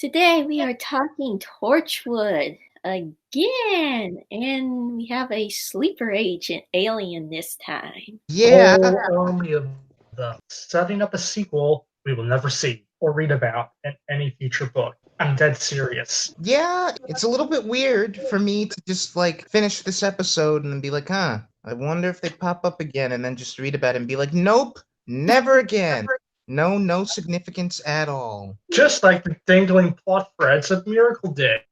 Today we are talking Torchwood again, and we have a sleeper agent alien this time. Yeah, Whole army of them, setting up a sequel we will never see or read about in any future book. I'm dead serious. yeah, it's a little bit weird for me to just finish this episode and be like, huh, I wonder if they pop up again and then just read about it and be like, nope, never again. No significance at all. Just like the dangling plot threads of Miracle Day.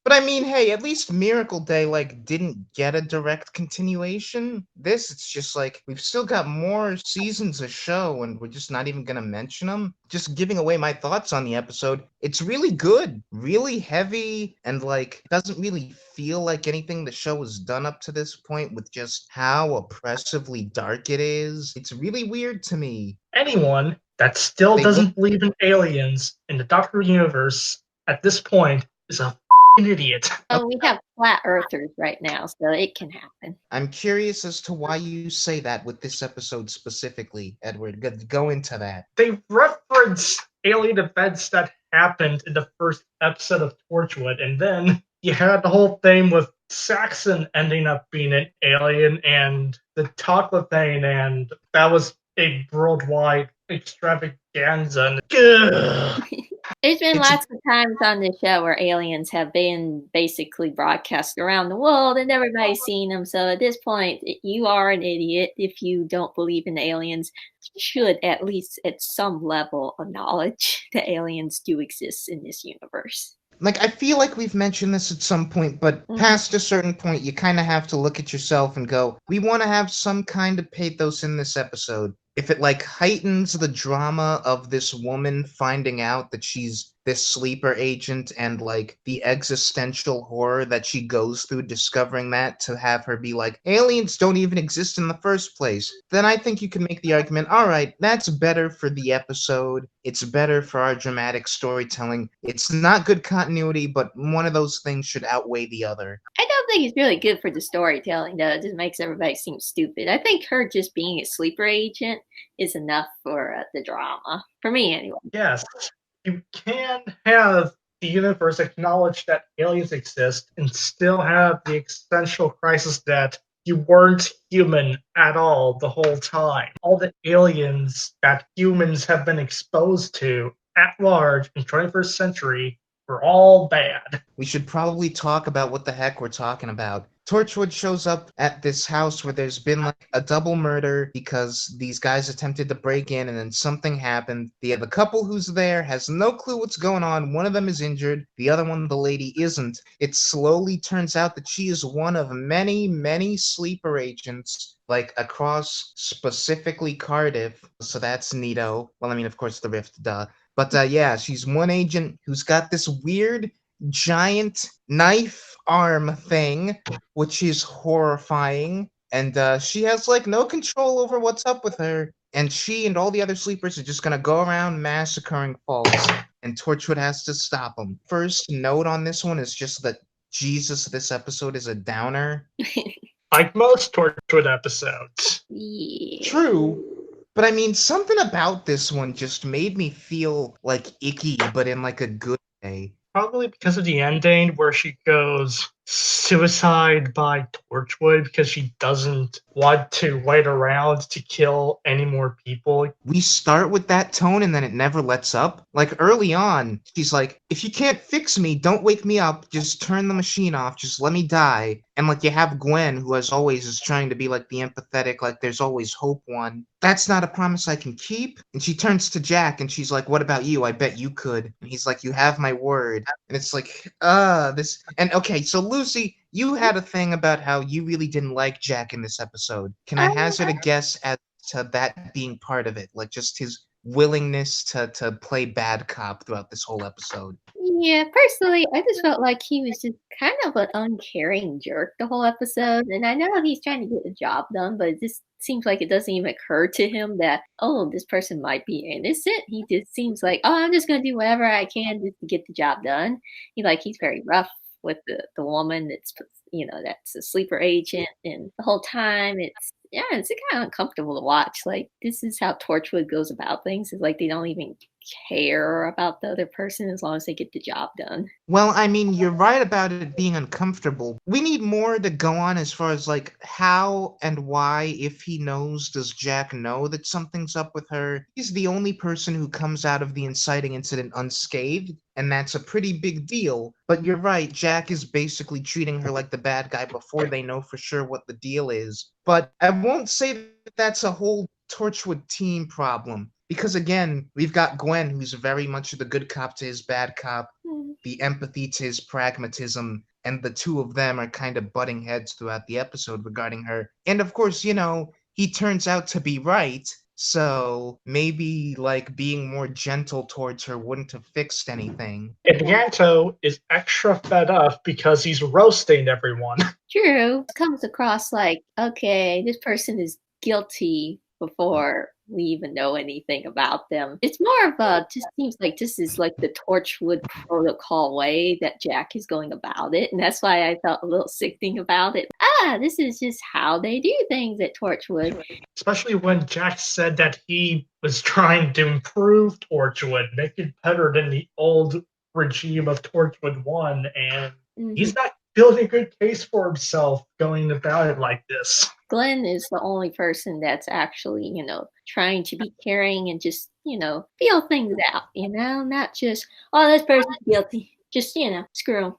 But I mean, hey, at least Miracle Day didn't get a direct continuation. This it's just like we've still got more seasons of show and we're just not even gonna mention them. Just giving away my thoughts on the episode. It's really good, really heavy, and doesn't really feel like anything the show has done up to this point with just how oppressively dark it is. It's really weird to me. Anyone that still They look doesn't believe in aliens in the Doctor Who universe at this point is a idiot. Oh, we have flat earthers right now, so it can happen. I'm curious as to why you say that with this episode specifically, Edward. Go into that. They reference alien events that happened in the first episode of Torchwood, and then you had the whole thing with Saxon ending up being an alien and the Toclethane, and that was a worldwide extravaganza. Ugh. There's been It's lots of times on this show where aliens have been basically broadcast around the world and everybody's seen them. So at this point, you are an idiot if you don't believe in aliens. You should at least at some level acknowledge that aliens do exist in this universe. I feel like we've mentioned this at some point, but past a certain point, you kind of have to look at yourself and go, we want to have some kind of pathos in this episode. If it heightens the drama of this woman finding out that she's this sleeper agent and the existential horror that she goes through discovering that to have her be like, aliens don't even exist in the first place, then I think you can make the argument, all right, that's better for the episode. It's better for our dramatic storytelling. It's not good continuity, but one of those things should outweigh the other. I don't think it's really good for the storytelling, though. It just makes everybody seem stupid. I think her just being a sleeper agent is enough for the drama. For me, anyway. Yes, you can have the universe acknowledge that aliens exist and still have the existential crisis that you weren't human at all the whole time. All the aliens that humans have been exposed to at large in 21st century were all bad. We should probably talk about what the heck we're talking about. Torchwood shows up at this house where there's been a double murder because these guys attempted to break in and then something happened. The couple who's there has no clue what's going on. One of them is injured. The other one, the lady, isn't. It slowly turns out that she is one of many, many sleeper agents across specifically Cardiff. So that's neato. Well, I mean, of course, the Rift, duh. But yeah, she's one agent who's got this weird giant knife arm thing, which is horrifying. And she has no control over what's up with her. And she and all the other sleepers are just gonna go around massacring folks. And Torchwood has to stop them. First note on this one is just that Jesus, this episode is a downer. Like most Torchwood episodes. Yeah. True. But I mean, something about this one just made me feel icky, but in a good way. Probably because of the ending where she goes suicide by Torchwood because she doesn't want to wait around to kill any more people. We start with that tone and then it never lets up. Early on, she's like, if you can't fix me, don't wake me up. Just turn the machine off. Just let me die. And you have Gwen, who as always is trying to be the empathetic, there's always hope one. That's not a promise I can keep. And she turns to Jack and she's like, what about you? I bet you could. And he's like, you have my word. And it's this. And okay, so Lucy, you had a thing about how you really didn't like Jack in this episode. Can I hazard a guess as to that being part of it? Just his willingness to play bad cop throughout this whole episode. Yeah, personally, I just felt like he was just kind of an uncaring jerk the whole episode. And I know he's trying to get the job done, but it just seems like it doesn't even occur to him that, oh, this person might be innocent. He just seems like, oh, I'm just going to do whatever I can just to get the job done. He's very rough with the woman that's a sleeper agent. And the whole time it's kind of uncomfortable to watch. This is how Torchwood goes about things. It's they don't even care about the other person as long as they get the job done. Well, I mean, you're right about it being uncomfortable. We need more to go on as far as like how and why, if he knows, does Jack know that something's up with her? He's the only person who comes out of the inciting incident unscathed, and that's a pretty big deal. But you're right, Jack is basically treating her like the bad guy before they know for sure what the deal is. But I won't say that that's a whole Torchwood team problem. Because again, we've got Gwen, who's very much the good cop to his bad cop, Mhm. the empathy to his pragmatism, and the two of them are kind of butting heads throughout the episode regarding her. And of course, he turns out to be right, so maybe like being more gentle towards her wouldn't have fixed anything. And Yanto is extra fed up because he's roasting everyone. True. It comes across like, okay, this person is guilty before we even know anything about them. It's more of a, just seems like this is like the Torchwood protocol way that Jack is going about it. And that's why I felt a little sickening about it. This is just how they do things at Torchwood. Especially when Jack said that he was trying to improve Torchwood, make it better than the old regime of Torchwood 1, and he's not building a good case for himself going about it like this. Glenn is the only person that's actually, trying to be caring and just, feel things out, not just, oh, this person's guilty. Just, screw him.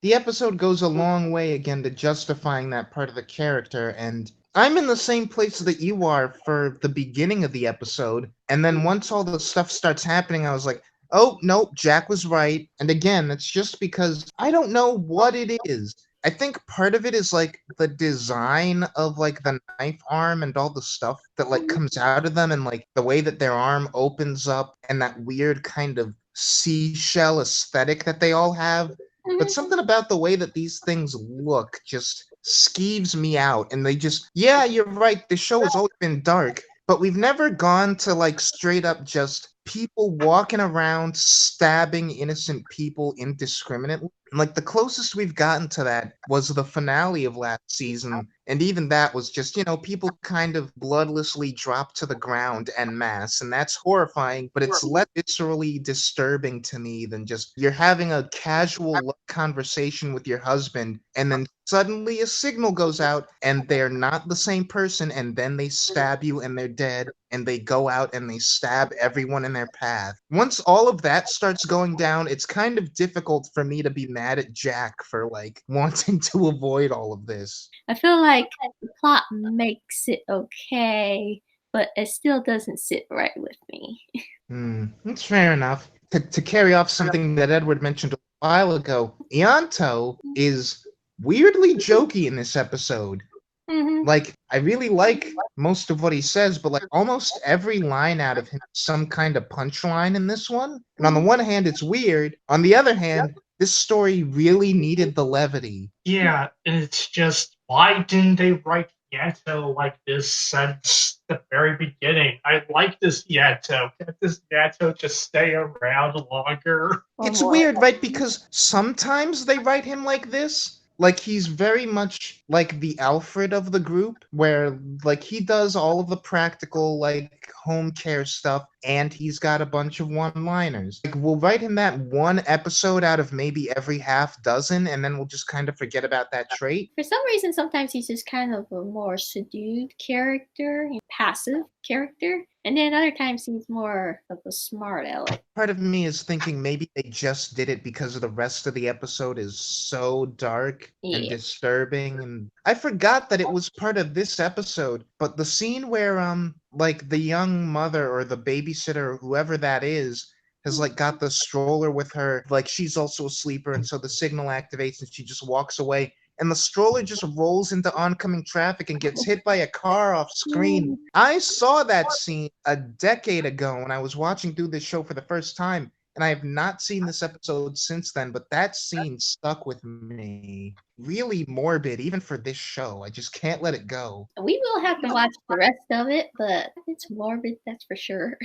The episode goes a long way again to justifying that part of the character, and I'm in the same place that you are for the beginning of the episode, and then once all the stuff starts happening, I was like, oh, nope, Jack was right. And again, it's just because I don't know what it is. I think part of it is like the design of like the knife arm and all the stuff that like comes out of them, and like the way that their arm opens up and that weird kind of seashell aesthetic that they all have. But something about the way that these things look just skeeves me out. And yeah, you're right. The show has always been dark, but we've never gone to like straight up just people walking around stabbing innocent people indiscriminately. And like the closest we've gotten to that was the finale of last season. And even that was just, people kind of bloodlessly dropped to the ground en masse. And that's horrifying, but it's less viscerally disturbing to me than just you're having a casual conversation with your husband, and then suddenly a signal goes out and they're not the same person, and then they stab you and they're dead, and they go out and they stab everyone in their path. Once all of that starts going down, it's kind of difficult for me to be mad at Jack for like wanting to avoid all of this. I feel like the plot makes it okay, but it still doesn't sit right with me. That's fair enough. To carry off something that Edward mentioned a while ago, Ianto is weirdly jokey in this episode. Like, I really like most of what he says, but like almost every line out of him is some kind of punchline in this one. And on the one hand, it's weird. On the other hand, this story really needed the levity. Yeah, and it's just, why didn't they write Yato like this since the very beginning? I like this Yato. Can't this Yato just stay around longer? It's weird, right? Because sometimes they write him like this. Like, he's very much like the Alfred of the group, where, like, he does all of the practical, like, home care stuff, and he's got a bunch of one-liners. Like, we'll write him that one episode out of maybe every half dozen, and then we'll just kind of forget about that trait. For some reason, sometimes he's just kind of a more subdued character, passive character. And then other times he's more of a smart aleck. Part of me is thinking maybe they just did it because the rest of the episode is so dark and disturbing. And I forgot that it was part of this episode, but the scene where like the young mother or the babysitter or whoever that is has like got the stroller with her, like she's also a sleeper, and so the signal activates and she just walks away. And the stroller just rolls into oncoming traffic and gets hit by a car off screen. I saw that scene a decade ago when I was watching through this show for the first time, and I have not seen this episode since then, but that scene stuck with me. Really morbid, even for this show. I just can't let it go. We will have to watch the rest of it, but it's morbid, that's for sure.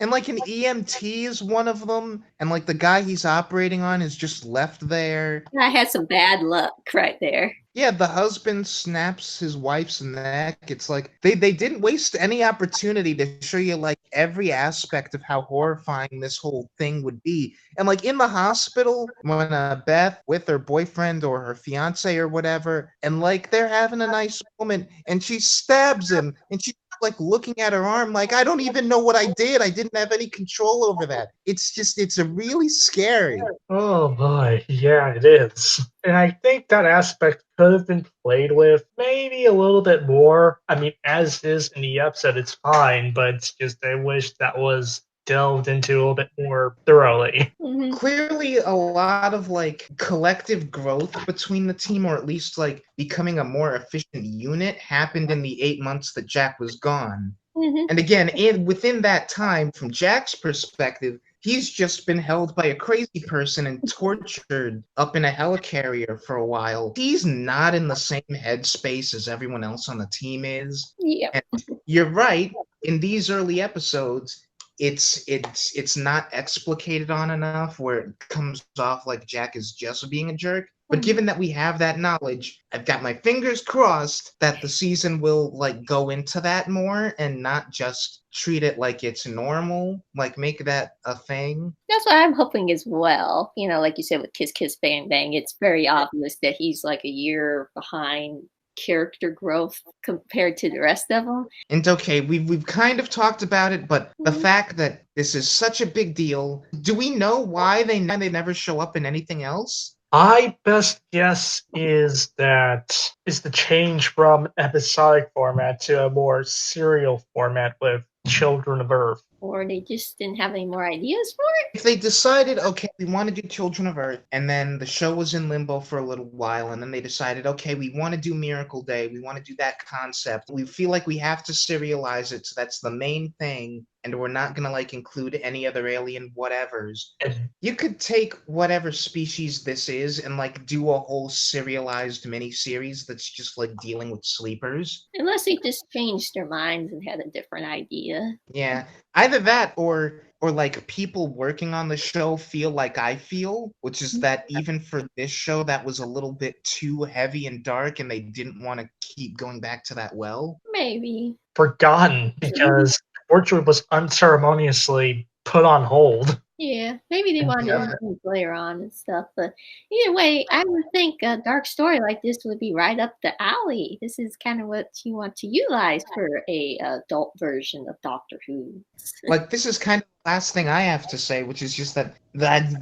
And like an EMT is one of them, and like the guy he's operating on is just left there. I had some bad luck right there. Yeah, the husband snaps his wife's neck. It's like they didn't waste any opportunity to show you like every aspect of how horrifying this whole thing would be. And like in the hospital, when Beth with her boyfriend or her fiance or whatever, and like they're having a nice moment, and she stabs him, and she's like looking at her arm, like I don't even know what I did. I didn't have any control over that. It's a really scary. Oh boy, yeah, it is. And I think that aspect could have been played with maybe a little bit more. I mean, as is in the episode, it's fine, but it's just I wish that was delved into a little bit more thoroughly. Mhm. Clearly a lot of like collective growth between the team, or at least like becoming a more efficient unit, happened in the 8 months that Jack was gone. Mhm. And again, within that time, from Jack's perspective, he's just been held by a crazy person and tortured up in a helicarrier for a while. He's not in the same headspace as everyone else on the team is. Yeah. And you're right. In these early episodes, it's not explicated on enough where it comes off like Jack is just being a jerk. But Mhm. given that we have that knowledge, I've got my fingers crossed that the season will like go into that more and not just treat it like it's normal, like make that a thing. That's what I'm hoping as well. Like you said with Kiss Kiss Bang Bang, it's very obvious that he's like a year behind character growth compared to the rest of them. And okay, we've kind of talked about it, but the Mhm. fact that this is such a big deal, do we know why they never show up in anything else? My best guess is that is the change from episodic format to a more serial format with Children of Earth. Or they just didn't have any more ideas for it. If they decided, okay, we want to do Children of Earth, and then the show was in limbo for a little while, and then they decided, okay, we want to do Miracle Day, we want to do that concept, we feel like we have to serialize it, so that's the main thing, and we're not gonna like include any other alien whatevers. And You could take whatever species this is and like do a whole serialized miniseries that's just like dealing with sleepers. Unless they just changed their minds and had a different idea. Yeah, either that or like people working on the show feel like I feel, which is that even for this show that was a little bit too heavy and dark and they didn't want to keep going back to that well. Maybe. forgotten because Torchwood was unceremoniously put on hold. Yeah, maybe they wanted Yeah. to move later on and stuff, but either way, I would think a dark story like this would be right up the alley. This is kind of what you want to utilize for a adult version of Doctor Who. Like this is kind of the last thing I have to say, which is just that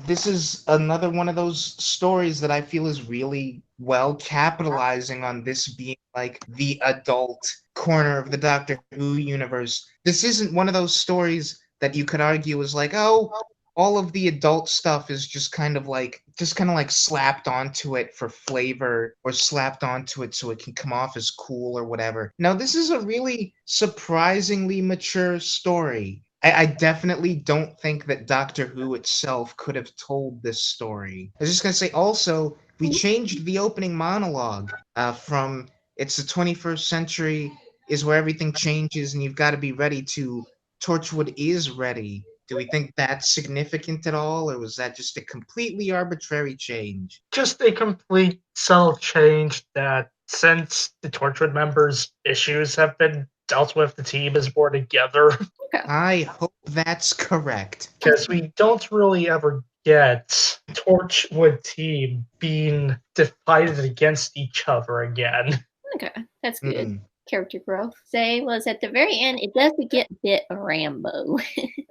this is another one of those stories that I feel is really well capitalizing on this being like the adult corner of the Doctor Who universe. This isn't one of those stories that you could argue is like, oh, all of the adult stuff is just kind of like slapped onto it for flavor or slapped onto it so it can come off as cool or whatever. Now, this is a really surprisingly mature story. I definitely don't think that Doctor Who itself could have told this story. I was just gonna say also, we changed the opening monologue from "It's the 21st century is where everything changes and you've got to be ready" to "Torchwood is ready." Do we think that's significant at all, or was that just a completely arbitrary change? Just a complete subtle change that since the Torchwood members' issues have been dealt with, the team is more together. I hope that's correct. Because we don't really ever get Torchwood team being divided against each other again. Okay, that's good. Mm. Character growth. Say was at the very end, it does get a bit Rambo.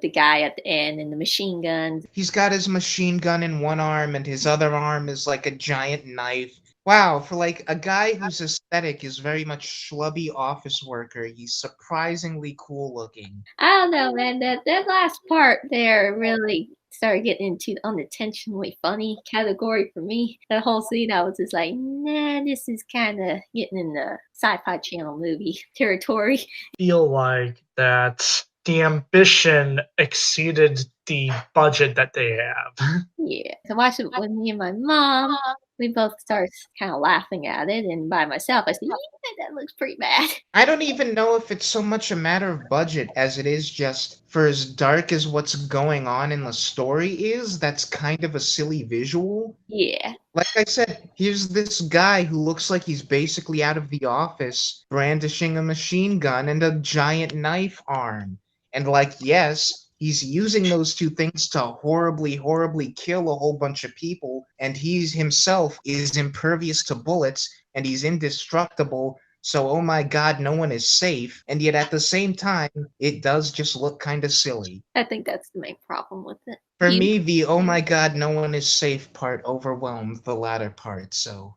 The guy at the end and the machine guns. He's got his machine gun in one arm, and his other arm is like a giant knife. Wow, for like a guy whose aesthetic is very much schlubby office worker, he's surprisingly cool looking. I don't know, man. That last part there really started getting into the unintentionally funny category for me. That whole scene, I was just like, nah, this is kind of getting in the Sci-Fi Channel movie territory. Feel like that the ambition exceeded the budget that they have. Yeah, I watched it with me and my mom. We both started kind of laughing at it, and by myself, I said, "Yeah, that looks pretty bad." I don't even know if it's so much a matter of budget as it is just for as dark as what's going on in the story is, that's kind of a silly visual. Yeah, Like I said, here's this guy who looks like he's basically out of The Office, brandishing a machine gun and a giant knife arm. And like, yes, he's using those two things to horribly, horribly kill a whole bunch of people, and he's himself is impervious to bullets, and he's indestructible. So, oh my god, no one is safe. And yet at the same time, it does just look kind of silly. I think that's the main problem with it. For me, the oh my god, no one is safe part overwhelmed the latter part, so.